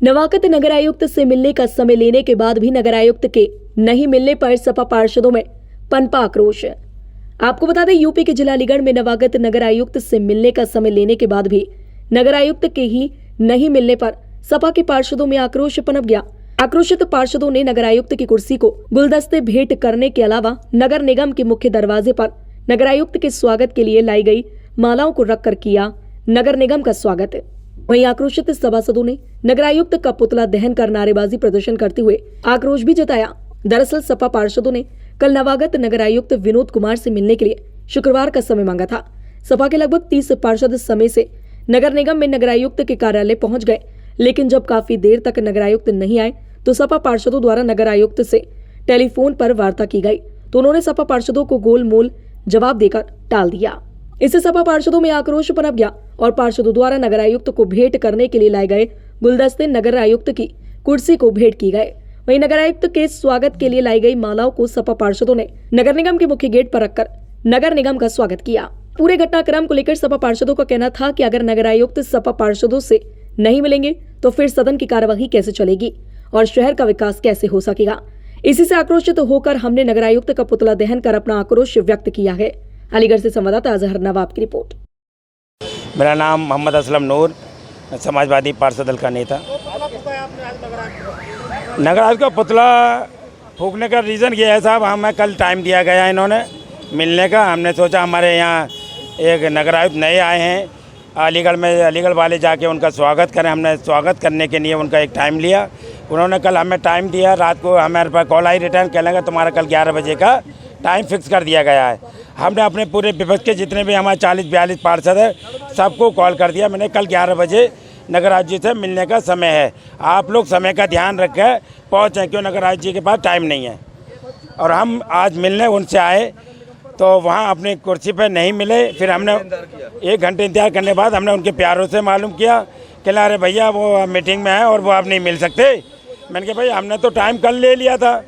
नवागत नगर आयुक्त से मिलने का समय लेने के बाद भी नगर आयुक्त के नहीं मिलने पर सपा पार्षदों में पनपा आक्रोश। आपको बता दें, यूपी के जिला अलीगढ़ में नवागत नगर आयुक्त से मिलने का समय लेने के बाद भी नगर आयुक्त के ही नहीं मिलने पर सपा के पार्षदों में आक्रोश पनप गया। आक्रोशित पार्षदों ने नगर आयुक्त की कुर्सी को गुलदस्ते भेंट करने के अलावा नगर निगम के मुख्य दरवाजे पर नगर आयुक्त के स्वागत के लिए लाई गई मालाओं को रखकर किया नगर निगम का स्वागत। वहीं आक्रोशित सभासदों ने नगर आयुक्त का पुतला दहन कर नारेबाजी प्रदर्शन करते हुए आक्रोश भी जताया। दरअसल सपा पार्षदों ने कल नवागत नगर आयुक्त विनोद कुमार से मिलने के लिए शुक्रवार का समय मांगा था। सपा के लगभग 30 पार्षद समय से नगर निगम में नगर आयुक्त के कार्यालय पहुंच गए, लेकिन जब काफी देर तक नगर आयुक्त नहीं आए तो सपा पार्षदों द्वारा नगर आयुक्त से टेलीफोन पर वार्ता की गई, तो उन्होंने सपा पार्षदों को गोलमोल जवाब देकर टाल दिया। इससे सपा पार्षदों में आक्रोश पनप गया और पार्षदों द्वारा नगर आयुक्त को भेंट करने के लिए लाए गए गुलदस्ते नगर आयुक्त की कुर्सी को भेंट की गए। वहीं नगर आयुक्त के स्वागत के लिए लाई गई मालाओं को सपा पार्षदों ने नगर निगम के मुख्य गेट पर रखकर नगर निगम का स्वागत किया। पूरे घटनाक्रम को लेकर सपा पार्षदों का कहना था कि अगर नगर आयुक्त सपा पार्षदों से नहीं मिलेंगे तो फिर सदन की कार्यवाही कैसे चलेगी और शहर का विकास कैसे हो सकेगा। इसी से आक्रोशित होकर हमने नगर आयुक्त का पुतला दहन कर अपना आक्रोश व्यक्त किया है। अलीगढ़ से संवाददाता अजहर नवाब की रिपोर्ट। मेरा नाम मोहम्मद असलम नूर, समाजवादी पार्षद दल का नेता। नगर आयुक्त का पुतला फूकने का रीज़न ये है साहब, हमें कल टाइम दिया गया है इन्होंने मिलने का। हमने सोचा हमारे यहाँ एक नगर आयुक्त नए आए हैं अलीगढ़ में, अलीगढ़ वाले जाके उनका स्वागत करें। हमने स्वागत करने के लिए उनका एक टाइम लिया। उन्होंने कल हमें टाइम दिया, रात को हमारे पास कॉल आई रिटर्न, कहने तुम्हारा कल 11 बजे का टाइम फिक्स कर दिया गया है। हमने अपने पूरे विपक्ष के जितने भी हमारे 40-42 पार्षद है सबको कॉल कर दिया। मैंने कल 11 बजे नगर आयुक्त जी से मिलने का समय है, आप लोग समय का ध्यान रखें पहुँचें, क्यों नगर आयुक्त जी के पास टाइम नहीं है। और हम आज मिलने उनसे आए तो वहाँ अपनी कुर्सी पर नहीं मिले। फिर हमने 1 घंटे इंतजार करने बाद हमने उनके प्यारों से मालूम किया कि अरे भैया वो मीटिंग में है और वो आप नहीं मिल सकते। मैंने कहा भाई हमने तो टाइम कल ले लिया था।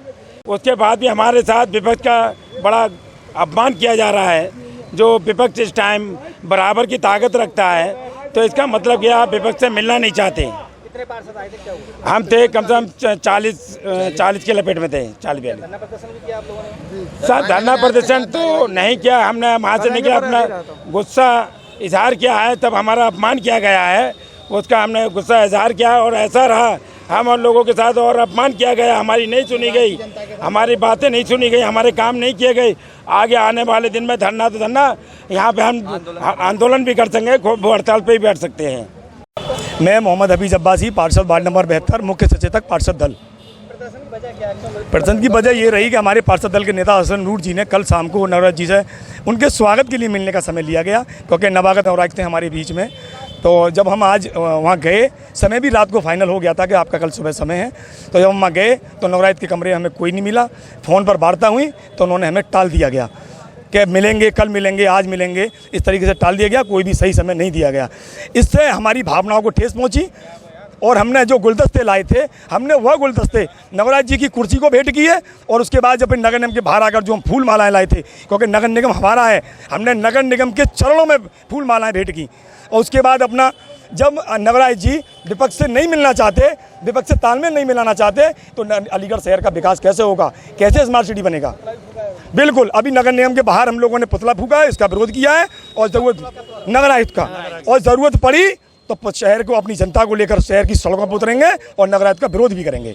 उसके बाद भी हमारे साथ विपक्ष का बड़ा अपमान किया जा रहा है। जो विपक्ष इस टाइम बराबर की ताकत रखता है, तो इसका मतलब क्या आप विपक्ष से मिलना नहीं चाहते। कितने पार्षद आए थे, क्या हुआ? हम थे कम से कम 40 के लपेट में थे, 40-42। धरना प्रदर्शन भी किया आप लोगों ने? सर धरना प्रदर्शन तो नहीं किया, हमने वहाँ से निकला अपना गुस्सा इजहार किया है। तब हमारा अपमान किया गया है, उसका हमने गुस्सा इजहार किया और ऐसा रहा हम और लोगों के साथ और अपमान किया गया। हमारी नहीं सुनी गई, हमारी बातें नहीं सुनी गई, हमारे काम नहीं किए गए। आगे आने वाले दिन में धरना तो धरना, यहाँ पे हम आंदोलन भी कर सकते, खूब हड़ताल पे भी बैठ सकते हैं। मैं मोहम्मद हफीज अब्बासी, पार्षद वार्ड नंबर 72, मुख्य सचेतक पार्षद दल। प्रदर्शन की वजह ये रही कि हमारे पार्षद दल के नेता हसन नूर जी ने कल शाम को नवराज जी से उनके स्वागत के लिए मिलने का समय लिया गया, क्योंकि नवागत नवराज थे हमारे बीच में। तो जब हम आज वहाँ गए, समय भी रात को फाइनल हो गया था कि आपका कल सुबह समय है। तो जब हम वहाँ गए तो नवराज के कमरे हमें कोई नहीं मिला। फ़ोन पर वार्ता हुई तो उन्होंने हमें टाल दिया गया कि मिलेंगे, कल मिलेंगे, आज मिलेंगे, इस तरीके से टाल दिया गया। कोई भी सही समय नहीं दिया गया। इससे हमारी भावनाओं को ठेस पहुँची और हमने जो गुलदस्ते लाए थे, हमने वह गुलदस्ते नवराज जी की कुर्सी को भेंट किए। और उसके बाद जब नगर निगम के बाहर आकर जो हम फूल मालाएं लाए थे, क्योंकि नगर निगम हमारा है, हमने नगर निगम के चरणों में फूल मालाएं भेंट की। और उसके बाद अपना जब नवराज जी विपक्ष से नहीं मिलना चाहते, विपक्ष से तालमेल नहीं मिलाना चाहते, तो अलीगढ़ शहर का विकास कैसे होगा, कैसे स्मार्ट सिटी बनेगा। बिल्कुल, अभी नगर निगम के बाहर हम लोगों ने पुतला फूका है, इसका विरोध किया है और जरूरत नगर आयुक्त का, और ज़रूरत पड़ी तो शहर को, अपनी जनता को लेकर शहर की सड़कों पर उतरेंगे और नगर आयुक्त का विरोध भी करेंगे।